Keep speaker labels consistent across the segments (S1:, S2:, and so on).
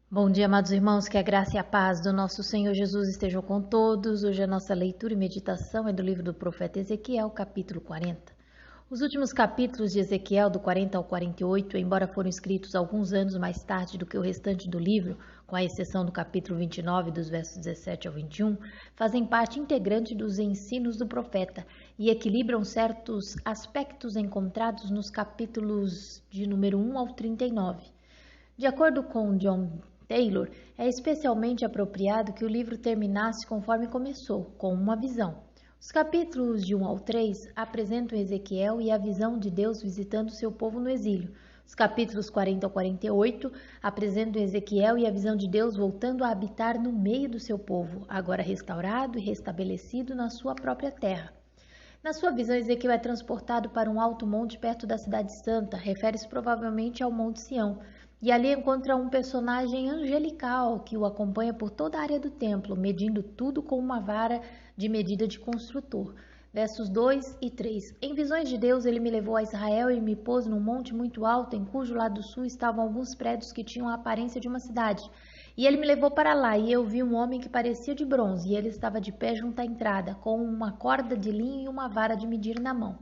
S1: Bom dia, amados irmãos, que a graça e a paz do nosso Senhor Jesus estejam com todos. Hoje a nossa leitura e meditação é do livro do profeta Ezequiel, capítulo 40. Os últimos capítulos de Ezequiel, do 40 ao 48, embora foram escritos alguns anos mais tarde do que o restante do livro, com a exceção do capítulo 29, dos versos 17 ao 21, fazem parte integrante dos ensinos do profeta e equilibram certos aspectos encontrados nos capítulos de número 1 ao 39. De acordo com John Taylor, é especialmente apropriado que o livro terminasse conforme começou, com uma visão. Os capítulos de 1 ao 3 apresentam Ezequiel e a visão de Deus visitando seu povo no exílio. Os capítulos 40 ao 48 apresentam Ezequiel e a visão de Deus voltando a habitar no meio do seu povo, agora restaurado e restabelecido na sua própria terra. Na sua visão, Ezequiel é transportado para um alto monte perto da cidade santa, refere-se provavelmente ao Monte Sião, e ali encontra um personagem angelical que o acompanha por toda a área do templo, medindo tudo com uma vara de medida de construtor. Versos 2 e 3. Em visões de Deus, ele me levou a Israel e me pôs num monte muito alto, em cujo lado sul estavam alguns prédios que tinham a aparência de uma cidade. E ele me levou para lá, e eu vi um homem que parecia de bronze, e ele estava de pé junto à entrada, com uma corda de linho e uma vara de medir na mão.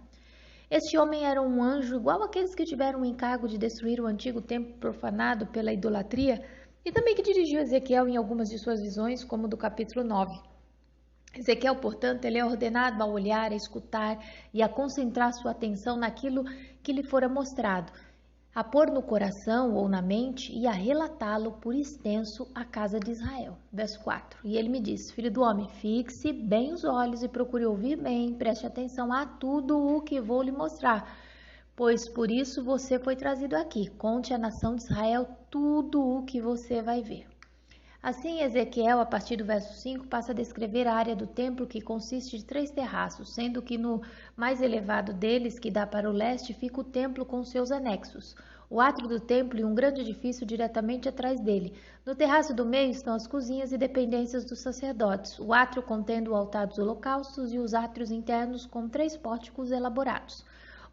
S1: Este homem era um anjo igual àqueles que tiveram o encargo de destruir o antigo templo profanado pela idolatria e também que dirigiu Ezequiel em algumas de suas visões, como do capítulo 9. Ezequiel, portanto, ele é ordenado a olhar, a escutar e a concentrar sua atenção naquilo que lhe fora mostrado, a pôr no coração ou na mente e a relatá-lo por extenso à casa de Israel. Verso 4. E ele me disse: Filho do homem, fixe bem os olhos e procure ouvir bem, preste atenção a tudo o que vou lhe mostrar, pois por isso você foi trazido aqui. Conte à nação de Israel tudo o que você vai ver. Assim, Ezequiel, a partir do verso 5, passa a descrever a área do templo, que consiste de 3 terraços, sendo que no mais elevado deles, que dá para o leste, fica o templo com seus anexos, o átrio do templo e um grande edifício diretamente atrás dele. No terraço do meio estão as cozinhas e dependências dos sacerdotes, o átrio contendo o altar dos holocaustos e os átrios internos com 3 pórticos elaborados.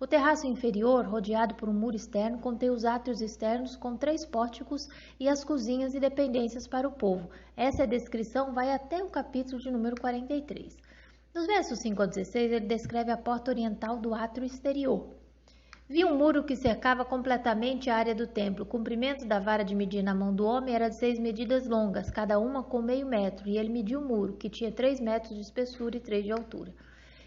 S1: O terraço inferior, rodeado por um muro externo, contém os átrios externos com 3 pórticos e as cozinhas e dependências para o povo. Essa descrição vai até o capítulo de número 43. Nos versos 5 ao 16, ele descreve a porta oriental do átrio exterior. Vi um muro que cercava completamente a área do templo. O comprimento da vara de medir na mão do homem era de 6 medidas longas, cada uma com meio metro, e ele mediu o muro, que tinha 3 metros de espessura e 3 de altura.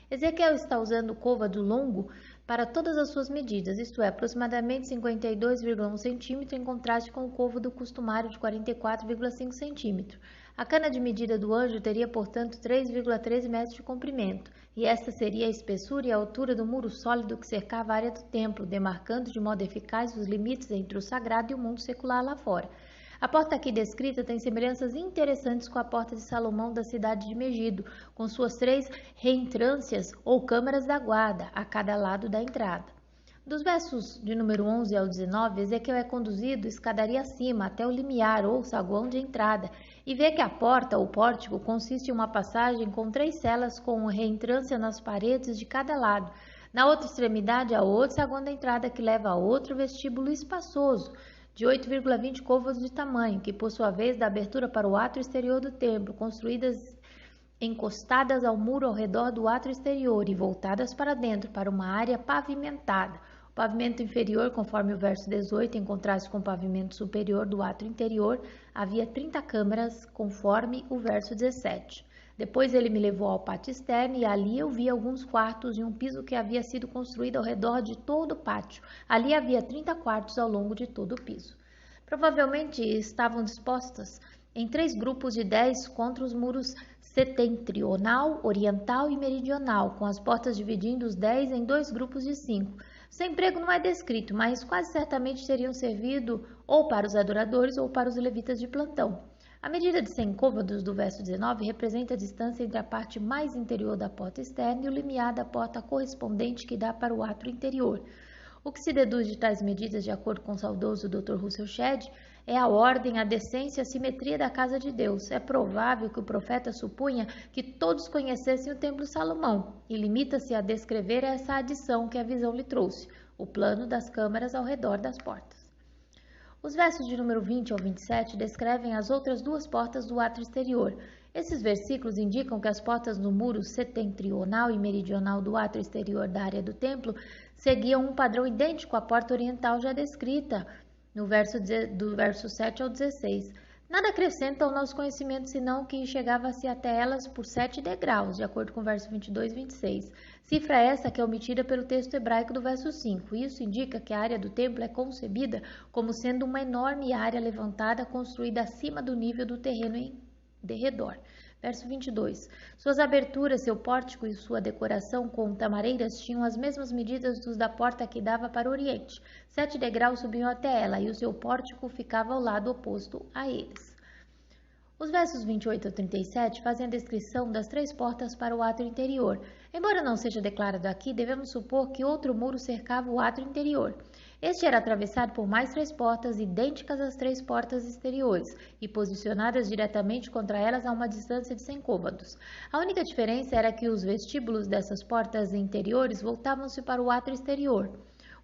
S1: Ezequiel está usando o côvado longo para todas as suas medidas, isto é, aproximadamente 52,1 cm, em contraste com o côvado costumário de 44,5 cm. A cana de medida do anjo teria, portanto, 3,13 metros de comprimento, e esta seria a espessura e a altura do muro sólido que cercava a área do templo, demarcando de modo eficaz os limites entre o sagrado e o mundo secular lá fora. A porta aqui descrita tem semelhanças interessantes com a porta de Salomão da cidade de Megido, com suas 3 reentrâncias ou câmaras da guarda, a cada lado da entrada. Dos versos de número 11 ao 19, Ezequiel é conduzido escadaria acima até o limiar ou saguão de entrada e vê que a porta ou pórtico consiste em uma passagem com 3 celas com reentrância nas paredes de cada lado. Na outra extremidade há outro saguão da entrada que leva a outro vestíbulo espaçoso, de 8,20 côvados de tamanho, que por sua vez dá abertura para o átrio exterior do templo, construídas encostadas ao muro ao redor do átrio exterior e voltadas para dentro, para uma área pavimentada. O pavimento inferior, conforme o verso 18, em contraste com o pavimento superior do átrio interior, havia 30 câmaras, conforme o verso 17. Depois ele me levou ao pátio externo e ali eu vi alguns quartos e um piso que havia sido construído ao redor de todo o pátio. Ali havia 30 quartos ao longo de todo o piso. Provavelmente estavam dispostas em 3 grupos de 10 contra os muros setentrional, oriental e meridional, com as portas dividindo os 10 em 2 grupos de 5. Seu emprego não é descrito, mas quase certamente teriam servido ou para os adoradores ou para os levitas de plantão. A medida de 100 côvados do verso 19 representa a distância entre a parte mais interior da porta externa e o limiar da porta correspondente que dá para o átrio interior. O que se deduz de tais medidas, de acordo com o saudoso Dr. Russell Shedd, é a ordem, a decência e a simetria da casa de Deus. É provável que o profeta supunha que todos conhecessem o templo de Salomão e limita-se a descrever essa adição que a visão lhe trouxe, o plano das câmaras ao redor das portas. Os versos de número 20 ao 27 descrevem as outras duas portas do átrio exterior. Esses versículos indicam que as portas no muro setentrional e meridional do átrio exterior da área do templo seguiam um padrão idêntico à porta oriental já descrita no do verso 7 ao 16. Nada acrescenta ao nosso conhecimento, senão que chegava-se até elas por 7 degraus, de acordo com o verso 22 e 26. Cifra essa que é omitida pelo texto hebraico do verso 5. Isso indica que a área do templo é concebida como sendo uma enorme área levantada, construída acima do nível do terreno em derredor. Verso 22. Suas aberturas, seu pórtico e sua decoração com tamareiras tinham as mesmas medidas dos da porta que dava para o oriente. 7 degraus subiam até ela, e o seu pórtico ficava ao lado oposto a eles. Os versos 28 a 37 fazem a descrição das 3 portas para o átrio interior. Embora não seja declarado aqui, devemos supor que outro muro cercava o átrio interior. Este era atravessado por mais 3 portas, idênticas às 3 portas exteriores, e posicionadas diretamente contra elas a uma distância de 100 côvados. A única diferença era que os vestíbulos dessas portas interiores voltavam-se para o átrio exterior.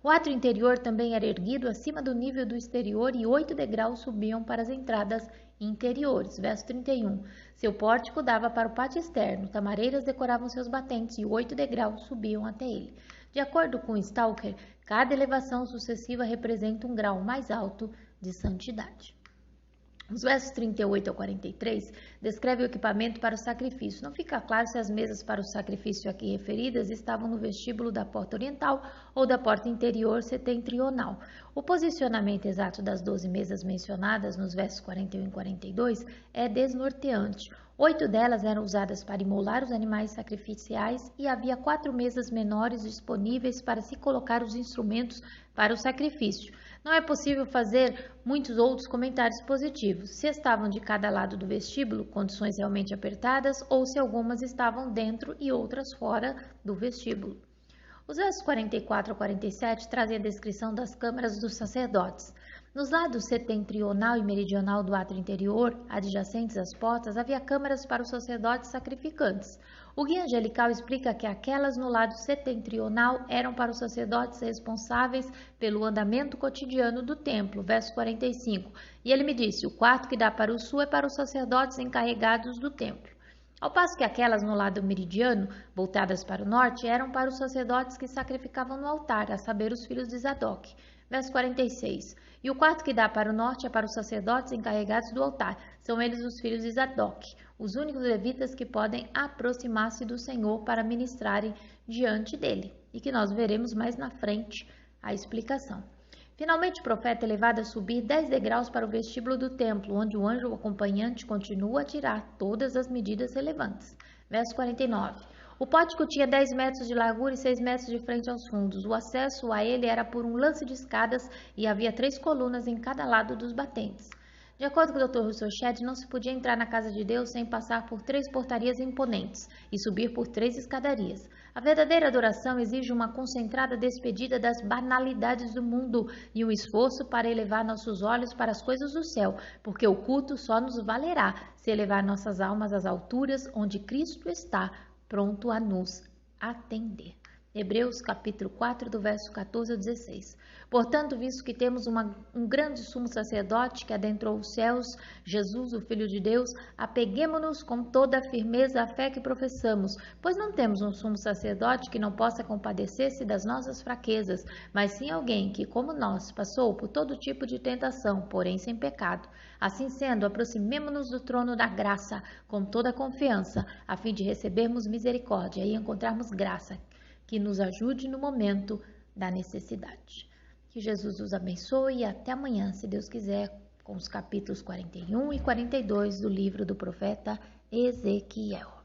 S1: O átrio interior também era erguido acima do nível do exterior e 8 degraus subiam para as entradas interiores. Verso 31. Seu pórtico dava para o pátio externo, tamareiras decoravam seus batentes e 8 degraus subiam até ele. De acordo com Stalker, cada elevação sucessiva representa um grau mais alto de santidade. Os versos 38 ao 43 descrevem o equipamento para o sacrifício. Não fica claro se as mesas para o sacrifício aqui referidas estavam no vestíbulo da porta oriental ou da porta interior setentrional. O posicionamento exato das 12 mesas mencionadas nos versos 41 e 42 é desnorteante. 8 delas eram usadas para imolar os animais sacrificiais e havia 4 mesas menores disponíveis para se colocar os instrumentos para o sacrifício. Não é possível fazer muitos outros comentários positivos, se estavam de cada lado do vestíbulo, condições realmente apertadas, ou se algumas estavam dentro e outras fora do vestíbulo. Os versos 44 a 47 trazem a descrição das câmaras dos sacerdotes. Nos lados setentrional e meridional do átrio interior, adjacentes às portas, havia câmaras para os sacerdotes sacrificantes. O guia angelical explica que aquelas no lado setentrional eram para os sacerdotes responsáveis pelo andamento cotidiano do templo, verso 45. E ele me disse, o quarto que dá para o sul é para os sacerdotes encarregados do templo. Ao passo que aquelas no lado meridiano, voltadas para o norte, eram para os sacerdotes que sacrificavam no altar, a saber, os filhos de Zadok. Verso 46. E o quarto que dá para o norte é para os sacerdotes encarregados do altar. São eles os filhos de Zadok, os únicos levitas que podem aproximar-se do Senhor para ministrarem diante dele. E que nós veremos mais na frente a explicação. Finalmente, o profeta é levado a subir 10 degraus para o vestíbulo do templo, onde o anjo acompanhante continua a tirar todas as medidas relevantes. Verso 49. O pórtico tinha 10 metros de largura e 6 metros de frente aos fundos. O acesso a ele era por um lance de escadas e havia 3 colunas em cada lado dos batentes. De acordo com o Dr. Russell Shedd, não se podia entrar na casa de Deus sem passar por 3 portarias imponentes e subir por 3 escadarias. A verdadeira adoração exige uma concentrada despedida das banalidades do mundo e um esforço para elevar nossos olhos para as coisas do céu, porque o culto só nos valerá se elevar nossas almas às alturas onde Cristo está, pronto a nos atender. Hebreus capítulo 4, do verso 14 ao 16. Portanto, visto que temos um grande sumo sacerdote que adentrou os céus, Jesus, o Filho de Deus, apeguemo-nos com toda a firmeza à fé que professamos, pois não temos um sumo sacerdote que não possa compadecer-se das nossas fraquezas, mas sim alguém que, como nós, passou por todo tipo de tentação, porém sem pecado. Assim sendo, aproximemo-nos do trono da graça com toda a confiança, a fim de recebermos misericórdia e encontrarmos graça que nos ajude no momento da necessidade. Que Jesus os abençoe e até amanhã, se Deus quiser, com os capítulos 41 e 42 do livro do profeta Ezequiel.